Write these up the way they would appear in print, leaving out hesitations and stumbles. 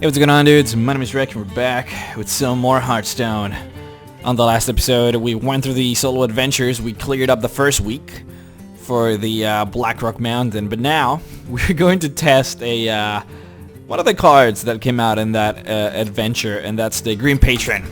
Hey, what's going on, dudes? My name is Rick, and we're back with some more Hearthstone. On the last episode, we went through the solo adventures. We cleared up the first week for the Blackrock Mountain, but now we're going to test a one of the cards that came out in that adventure, and that's the Green Patron.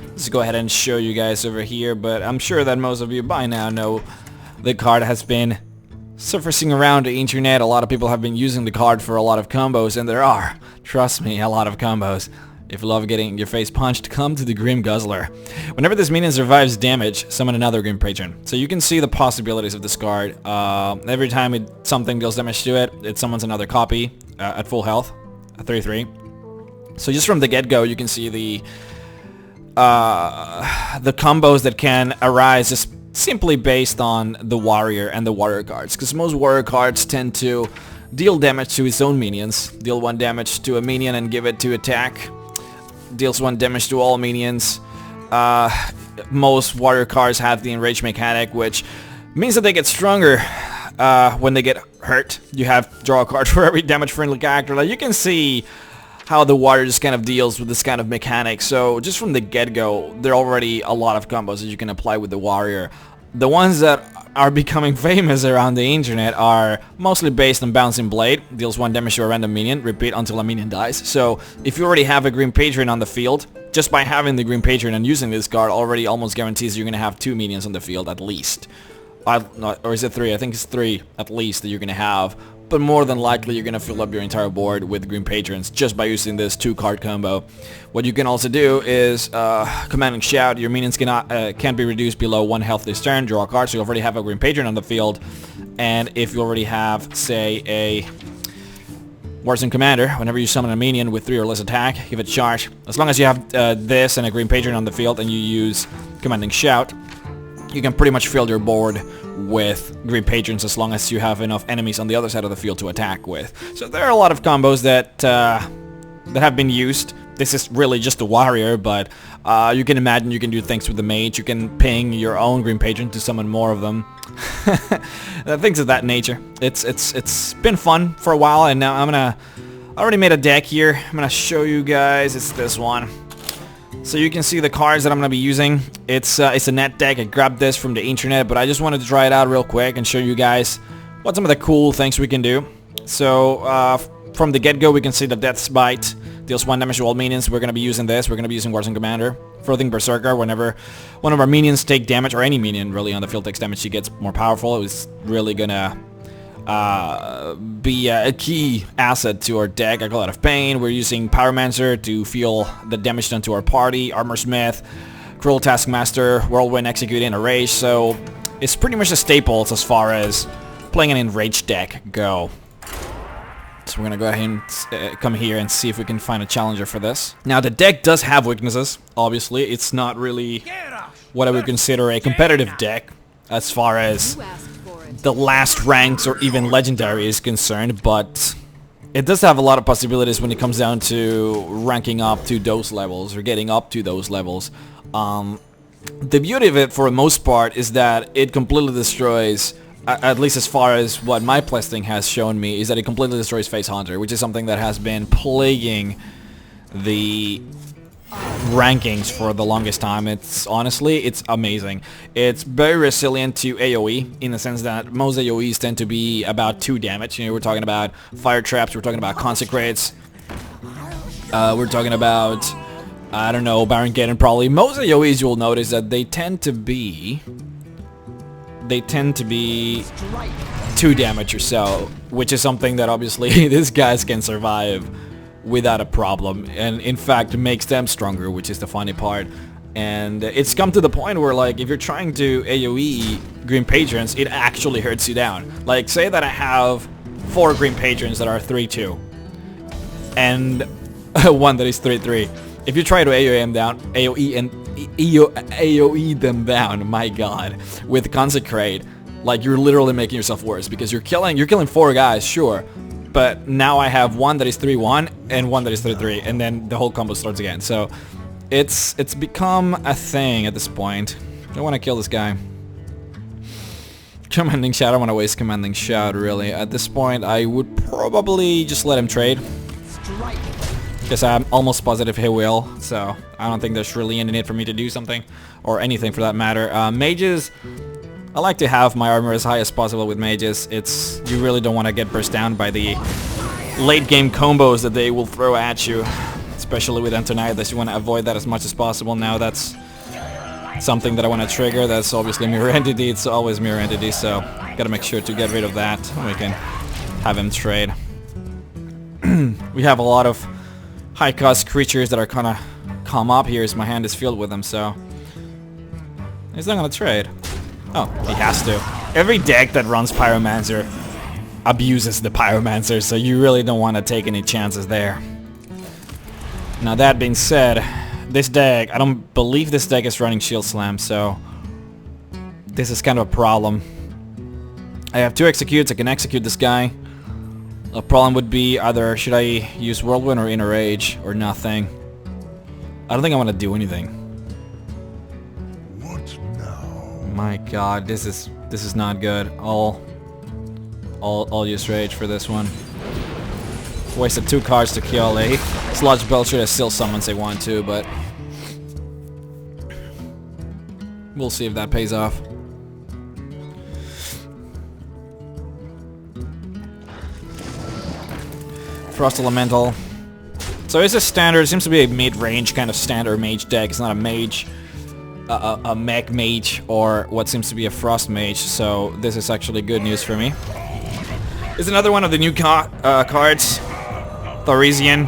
Let's go ahead and show you guys over here, but I'm sure that most of you by now know the card has been surfacing around the internet. A lot of people have been using the card for a lot of combos, and there are, trust me, a lot of combos. If you love getting your face punched, come to the Grim Guzzler. Whenever this minion survives damage, summon another Grim Patron. So you can see the possibilities of this card. Every time something deals damage to it, it summons another copy at full health, a 3/3. So just from the get-go, you can see the combos that can arise just simply based on the warrior and the warrior cards, because most warrior cards tend to deal damage to his own minions, deal 1 damage to a minion and give it to attack, deals 1 damage to all minions. Most warrior cards have the enrage mechanic, which means that they get stronger when they get hurt. You have draw a card for every damage friendly character. Like, you can see how the warrior just kind of deals with this kind of mechanic. So just from the get-go, there are already a lot of combos that you can apply with the warrior. The ones that are becoming famous around the internet are mostly based on Bouncing Blade. Deals 1 damage to a random minion, repeat until a minion dies. So if you already have a Green Patron on the field, just by having the Green Patron and using this card already almost guarantees you're going to have 2 minions on the field at least. Or is it 3? I think it's 3 at least that you're going to have. But more than likely, you're going to fill up your entire board with Green Patrons just by using this 2-card combo. What you can also do is commanding Shout. Your minions can't be reduced below 1 health this turn. Draw a card, so you already have a Green Patron on the field. And if you already have, say, a Warzone Commander, whenever you summon a minion with 3 or less attack, give it charge. As long as you have this and a Green Patron on the field and you use commanding Shout, you can pretty much fill your board with Green Patrons as long as you have enough enemies on the other side of the field to attack with. So there are a lot of combos that have been used. This is really just a warrior, but you can imagine you can do things with the mage. You can ping your own Green Patron to summon more of them. Things of that nature. It's been fun for a while, and now I already made a deck here. I'm gonna show you guys. It's this one. So you can see the cards that I'm going to be using. It's a net deck. I grabbed this from the internet, but I just wanted to try it out real quick and show you guys what some of the cool things we can do. So from the get-go, we can see the Death's Bite deals 1 damage to all minions. We're going to be using this. We're going to be using Warzone Commander. Floating Berserker, whenever one of our minions take damage, or any minion really on the field takes damage, she gets more powerful. It was really going to be a key asset to our deck. A lot of pain. We're using Pyromancer to feel the damage done to our party. Armorsmith, Cruel Taskmaster, Whirlwind Execute in a Rage. So it's pretty much the staples as far as playing an enraged deck go. So we're gonna go ahead and come here and see if we can find a challenger for this. Now the deck does have weaknesses. Obviously, it's not really what I would consider a competitive deck as far as the last ranks or even legendary is concerned, but it does have a lot of possibilities when it comes down to ranking up to those levels or getting up to those levels. The beauty of it, for the most part, is that it completely destroys, at least as far as what my playtesting has shown me, is that it completely destroys Face Hunter, which is something that has been plaguing the rankings for the longest time. It's amazing. It's very resilient to AoE in the sense that most AoEs tend to be about 2 damage. You know, we're talking about fire traps, we're talking about consecrates, we're talking about, I don't know, Baron Gaiden probably. Most AoEs, you'll notice that they tend to be 2 damage or so, which is something that obviously these guys can survive without a problem, and in fact makes them stronger, which is the funny part. And it's come to the point where, like, if you're trying to AoE Green Patrons, it actually hurts you down. Like, say that I have 4 Green Patrons that are 3/2 and one that is 3/3. If you try to AoE them down, my god, with Consecrate, like, you're literally making yourself worse, because you're killing 4 guys, sure, but now I have one that is 3/1 and one that is 3/3, and then the whole combo starts again. So it's become a thing at this point. I don't want to kill this guy. Commanding Shout, I don't want to waste Commanding Shout, really. At this point, I would probably just let him trade. because I'm almost positive he will, so I don't think there's really any need for me to do something, or anything for that matter. Mages, I like to have my armor as high as possible with mages. You really don't want to get burst down by the late game combos that they will throw at you, especially with Antonidas. You want to avoid that as much as possible. Now that's something that I want to trigger. That's obviously mirror entity. It's always mirror entity, so gotta make sure to get rid of that. We can have him trade. We have a lot of high cost creatures that are kind of come up here as my hand is filled with them, so he's not gonna trade. Oh, he has to. Every deck that runs Pyromancer abuses the Pyromancer, so you really don't want to take any chances there. Now that being said, this deck, I don't believe this deck is running Shield Slam, so this is kind of a problem. I have 2 executes, I can execute this guy. The problem would be either should I use Whirlwind or Inner Rage or nothing. I don't think I want to do anything. What now? My god, this is not good. I'll use Rage for this one. Wasted 2 cards to kill a Sludge Belcher that still summons they want to, but we'll see if that pays off. Frost Elemental. So it's a standard, it seems to be a mid-range kind of standard mage deck. It's not a mage, a mech mage, or what seems to be a frost mage, so this is actually good news for me. It's another one of the new cards, Thaurissan.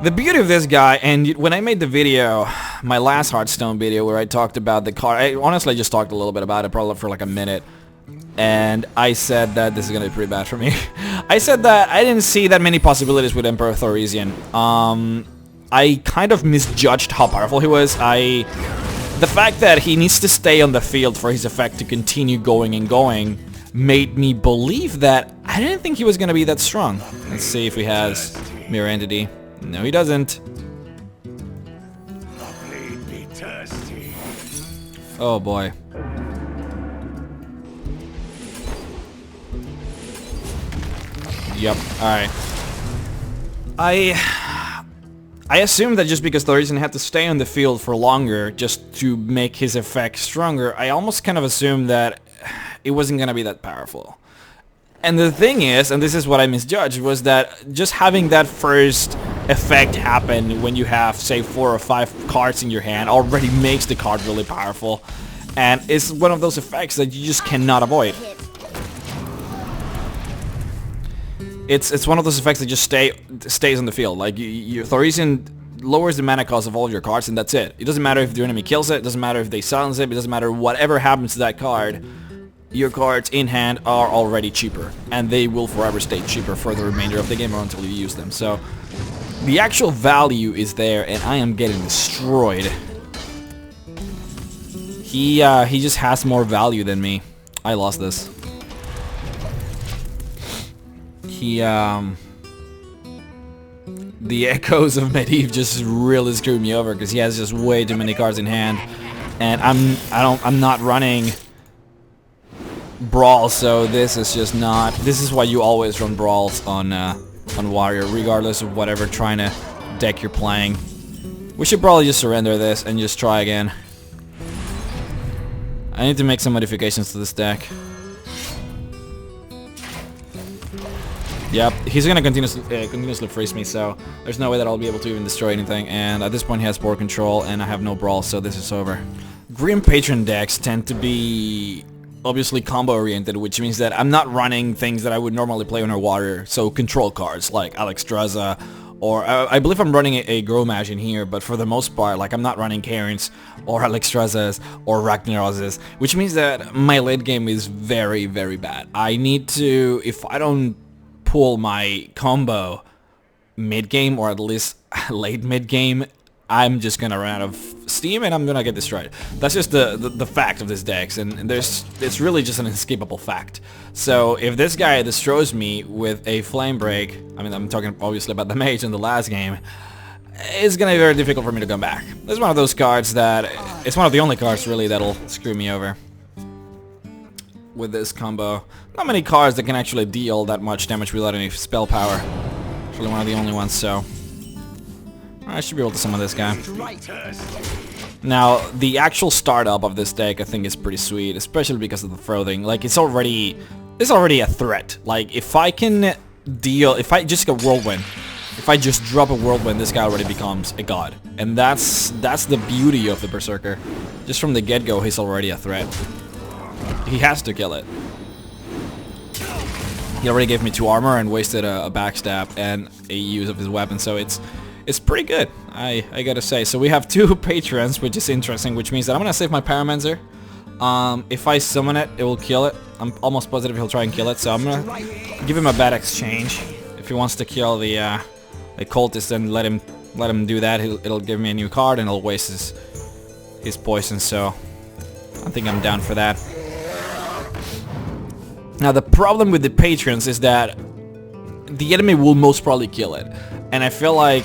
The beauty of this guy, and when I made the video, my last Hearthstone video where I talked about the card, I honestly just talked a little bit about it, probably for like a minute. And I said that this is gonna be pretty bad for me. I said that I didn't see that many possibilities with Emperor Thaurissan. I kind of misjudged how powerful he was. The fact that he needs to stay on the field for his effect to continue going and going made me believe that I didn't think he was gonna be that strong. Let's see if he has Mirror Entity. No, he doesn't. Oh boy. Yep, alright. I assumed that just because Thaurissan had to stay on the field for longer just to make his effect stronger, I almost kind of assumed that it wasn't gonna be that powerful. And the thing is, and this is what I misjudged, was that just having that first effect happen when you have, say, 4 or 5 cards in your hand already makes the card really powerful. And it's one of those effects that you just cannot avoid. It's one of those effects that just stays on the field. Like, your Thaurissan lowers the mana cost of all of your cards, and that's it. It doesn't matter if your enemy kills it, it doesn't matter if they silence it, it doesn't matter whatever happens to that card. Your cards in hand are already cheaper, and they will forever stay cheaper for the remainder of the game or until you use them. So, the actual value is there, and I am getting destroyed. He just has more value than me. I lost this. The echoes of Medivh just really screwed me over because he has just way too many cards in hand, and I'm not running Brawl, so this is just not. This is why you always run Brawls on Warrior, regardless of whatever trying to deck you're playing. We should probably just surrender this and just try again. I need to make some modifications to this deck. Yep, he's gonna continuously freeze me, so there's no way that I'll be able to even destroy anything, and at this point he has board control, and I have no Brawl, so this is over. Green Patron decks tend to be obviously combo oriented, which means that I'm not running things that I would normally play on a Warrior, so control cards like Alexstrasza, or I believe I'm running a Gromage in here, but for the most part, like, I'm not running Kairns or Alexstrazzas or Ragnaros's, which means that my late game is very, very bad. I need to, if I don't pull my combo mid-game, or at least late mid-game, I'm just gonna run out of steam and I'm gonna get destroyed. That's just the fact of this deck, and it's really just an inescapable fact. So if this guy destroys me with a Flame Break, I mean, I'm talking obviously about the mage in the last game, it's gonna be very difficult for me to come back. This is one of those cards that, it's one of the only cards really that'll screw me over with this combo. Not many cards that can actually deal that much damage without any spell power. Actually one of the only ones, so I should be able to summon this guy. Now, the actual startup of this deck I think is pretty sweet, especially because of the throw thing. Like, it's already a threat. Like, if I just get Whirlwind, if I just drop a Whirlwind, this guy already becomes a god. And that's the beauty of the Berserker. Just from the get-go, he's already a threat. He has to kill it. He already gave me 2 armor and wasted a backstab and a use of his weapon, so it's pretty good, I gotta say. So we have 2 patrons, which is interesting, which means that I'm gonna save my Pyromancer. If I summon it, it will kill it. I'm almost positive he'll try and kill it, so I'm gonna give him a bad exchange. If he wants to kill the cultist, then let him do that. It'll give me a new card and it'll waste his poison, so I think I'm down for that. Now the problem with the patrons is that the enemy will most probably kill it, and I feel like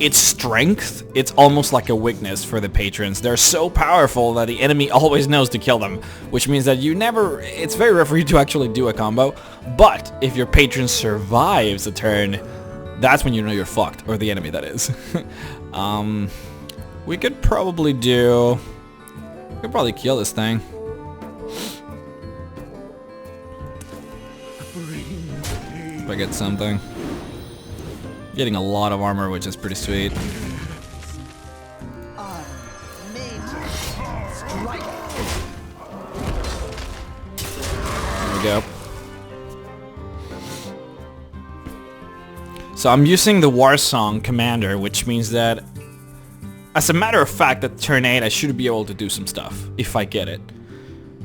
its strength, it's almost like a weakness for the patrons. They're so powerful that the enemy always knows to kill them, which means that it's very rare for you to actually do a combo, but if your patron survives a turn, that's when you know you're fucked, or the enemy, that is. We could probably kill this thing. If I get something. Getting a lot of armor, which is pretty sweet. There we go. So I'm using the Warsong Commander, which means that, as a matter of fact, at turn 8 I should be able to do some stuff, if I get it.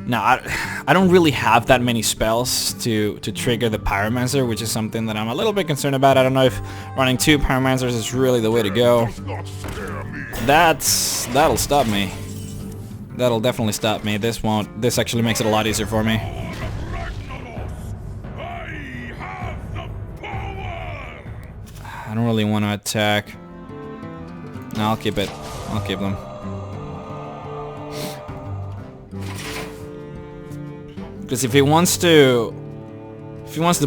Now, I don't really have that many spells to trigger the Pyromancer, which is something that I'm a little bit concerned about. I don't know if running 2 Pyromancers is really the way to go. That'll stop me. That'll definitely stop me. This won't. This actually makes it a lot easier for me. I don't really want to attack. No, I'll keep it. I'll keep them. Because if he wants to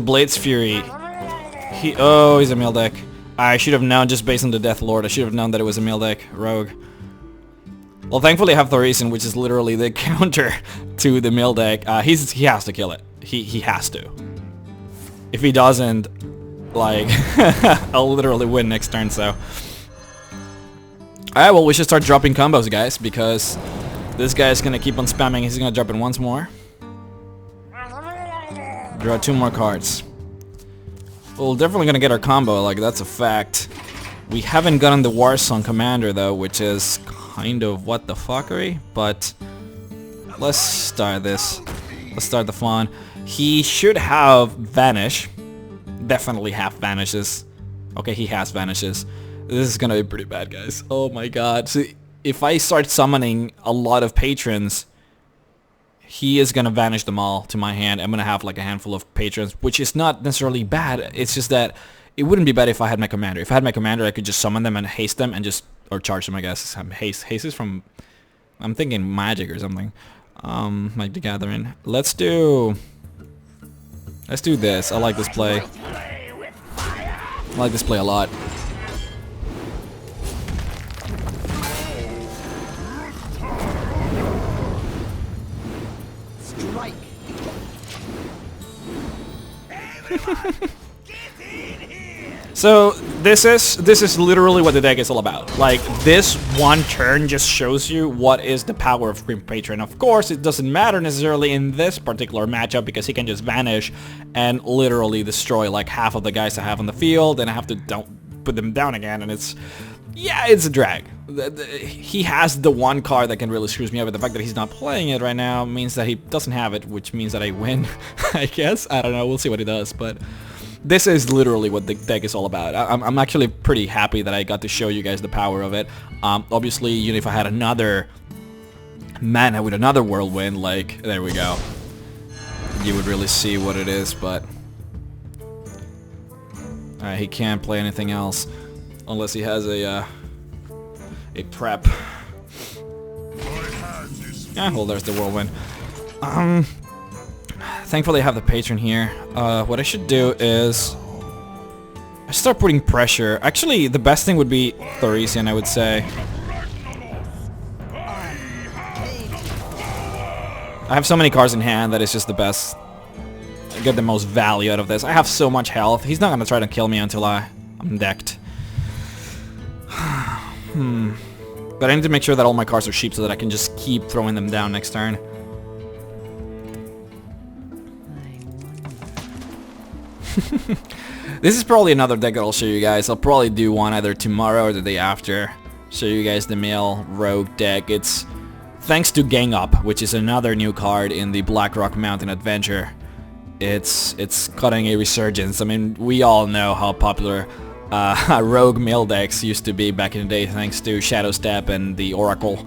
Blade's Fury, he's a meal deck. I should have known, just based on the Death Lord, I should have known that it was a meal deck rogue. Well, thankfully I have Thaurissan, which is literally the counter to the meal deck. He has to kill it. He has to. If he doesn't, like, I'll literally win next turn, so. Alright, well, we should start dropping combos, guys, because this guy's gonna keep on spamming. He's gonna drop it once more. Draw 2 more cards. We're definitely gonna get our combo, like, that's a fact. We haven't gotten the Warsong Commander, though, which is kind of what the fuckery, but let's start this. Let's start the fun. He should have Vanish. Definitely have Vanishes. Okay, he has Vanishes. This is gonna be pretty bad, guys. Oh my god. So if I start summoning a lot of patrons, he is gonna vanish them all to my hand. I'm gonna have like a handful of patrons, which is not necessarily bad. It's just that it wouldn't be bad if I had my commander. If I had my commander, I could just summon them and haste them and just, or charge them, I guess. Haste is from, I'm thinking magic or something. Like the Gathering. Let's do this. I like this play. I like this play a lot. So this is literally what the deck is all about. Like, this one turn just shows you what is the power of Grim Patron. Of course, it doesn't matter necessarily in this particular matchup because he can just vanish and literally destroy like half of the guys I have on the field, and I have to put them down again, and it's a drag. He has the one card that can really screw me up, but the fact that he's not playing it right now means that he doesn't have it, which means that I win, I guess. I don't know, we'll see what he does, but this is literally what the deck is all about. I'm actually pretty happy that I got to show you guys the power of it. Obviously, you know, if I had another mana with another Whirlwind, like, there we go, you would really see what it is, but alright, he can't play anything else unless he has a prep. Yeah, well, there's the Whirlwind. Thankfully I have the Patron here. What I should do is I start putting pressure. Actually, the best thing would be Thaurissan, I would say. I have so many cards in hand that it's just the best. I get the most value out of this. I have so much health. He's not gonna try to kill me until I'm decked. But I need to make sure that all my cards are cheap so that I can just keep throwing them down next turn. This is probably another deck that I'll show you guys. I'll probably do one either tomorrow or the day after. Show you guys the male rogue deck. It's thanks to Gang Up, which is another new card in the Blackrock Mountain Adventure. It's cutting a resurgence. I mean, we all know how popular rogue male decks used to be back in the day thanks to Shadow Step and the Oracle.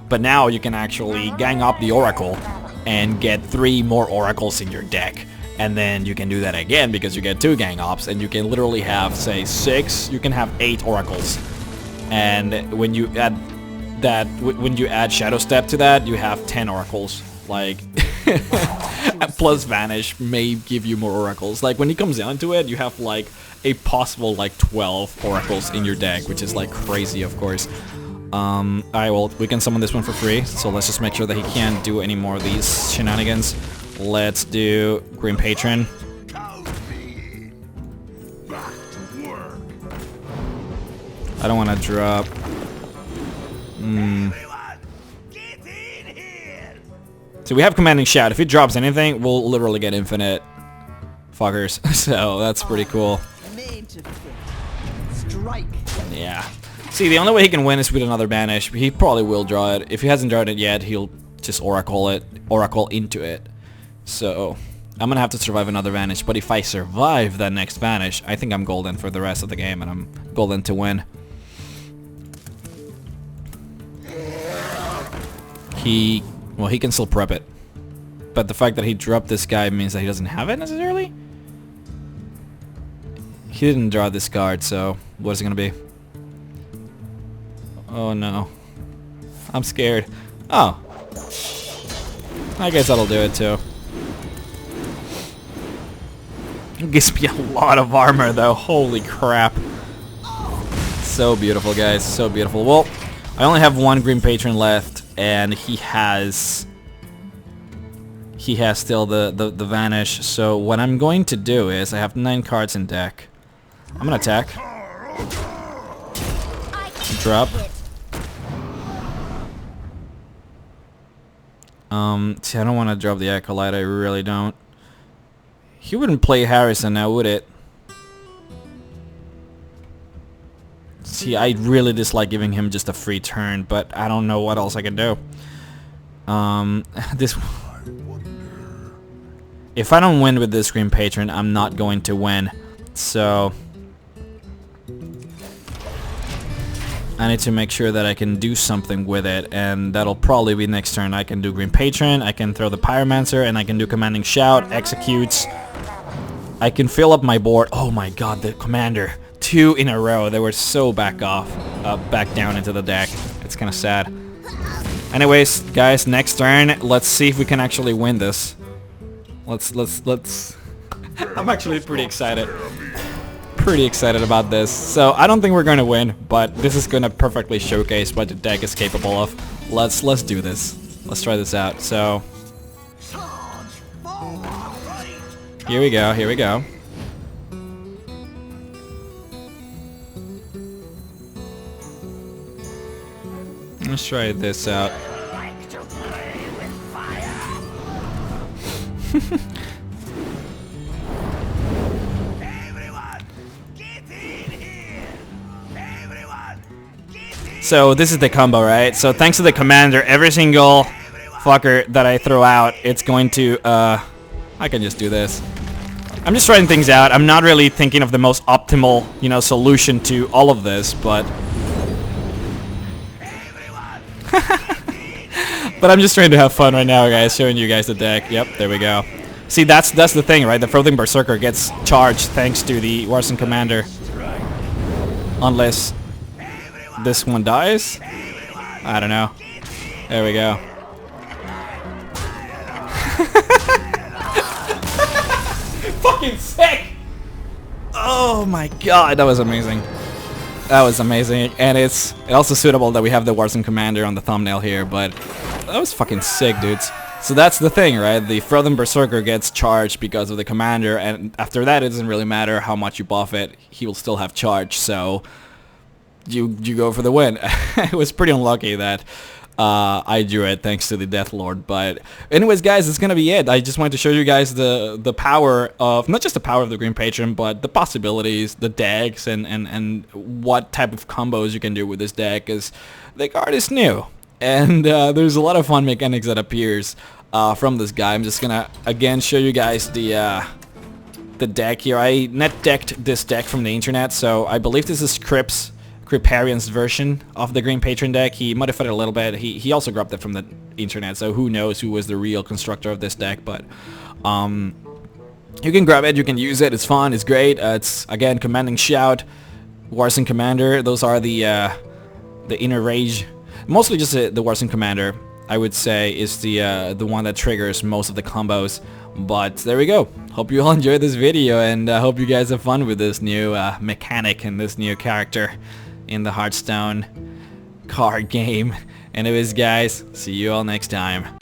But now you can actually gang up the Oracle and get 3 more Oracles in your deck. And then you can do that again because you get 2 gang ups, and you can literally have, say, 6, you can have 8 Oracles. And when you add that, when you add Shadow Step to that, you have 10 Oracles. Like, plus Vanish may give you more Oracles. Like, when it comes down to it, you have like a possible like 12 Oracles in your deck, which is like crazy, of course. Alright, well, we can summon this one for free, so let's just make sure that he can't do any more of these shenanigans. Let's do Green Patron. I don't want to drop. So we have Commanding Shout. If he drops anything, we'll literally get infinite fuckers. So that's pretty cool. Yeah. See, the only way he can win is with another banish. He probably will draw it. If he hasn't drawn it yet, he'll just Oracle into it. So I'm gonna have to survive another vanish. But if I survive that next vanish, I think I'm golden for the rest of the game, and I'm golden to win. He can still prep it. But the fact that he dropped this guy means that he doesn't have it necessarily? He didn't draw this card, so what is it gonna be? Oh no. I'm scared. Oh. I guess that'll do it too. It gives me a lot of armor though. Holy crap. So beautiful, guys. So beautiful. Well, I only have 1 Green Patron left, and he has still the Vanish. So what I'm going to do is, I have 9 cards in deck. I'm gonna attack. Drop. See, I don't want to drop the Acolyte, I really don't. He wouldn't play Hearthstone now, would it? See, I really dislike giving him just a free turn, but I don't know what else I can do. If I don't win with this Green Patron, I'm not going to win. So I need to make sure that I can do something with it, and that'll probably be next turn. I can do Green Patron, I can throw the Pyromancer, and I can do Commanding Shout, Executes. I can fill up my board. Oh my god, the Commander. 2 in a row. They were so back down into the deck. It's kind of sad. Anyways, guys, next turn, let's see if we can actually win this. Let's I'm actually pretty excited. Pretty excited about this. So I don't think we're gonna win, but this is gonna perfectly showcase what the deck is capable of. Let's do this. Let's try this out. So here we go. Here we go. Let's try this out. So this is the combo, right? So thanks to the commander, every single fucker that I throw out, it's going to, I can just do this. I'm just trying things out. I'm not really thinking of the most optimal, you know, solution to all of this, but but I'm just trying to have fun right now, guys, showing you guys the deck. Yep, there we go. See, that's the thing, right? The Frothing Berserker gets charged thanks to the Warsong Commander. Unless this one dies? I don't know. There we go. Fucking sick! Oh my god, that was amazing. That was amazing, and it's also suitable that we have the Warzone Commander on the thumbnail here, but that was fucking sick, dudes. So that's the thing, right? The Frozen Berserker gets charged because of the Commander, and after that it doesn't really matter how much you buff it, he will still have charge, so you go for the win. It was pretty unlucky that I drew it thanks to the Death Lord, but anyways guys, that's gonna be it. I just wanted to show you guys the power of, not just the power of the Green Patron, but the possibilities, the decks, and what type of combos you can do with this deck, because the card is new, and there's a lot of fun mechanics that appears from this guy. I'm just gonna again show you guys the deck here. I net decked this deck from the internet, so I believe this is Kriparian's version of the Green Patron deck. He modified it a little bit. He also grabbed it from the internet, so who knows who was the real constructor of this deck, but you can grab it, you can use it, it's fun, it's great. It's again Commanding Shout, Warzone Commander, those are the inner rage. Mostly just the Warzone Commander, I would say, is the one that triggers most of the combos. But there we go. Hope you all enjoyed this video, and hope you guys have fun with this new mechanic and this new character in the Hearthstone card game. Anyways guys, see you all next time.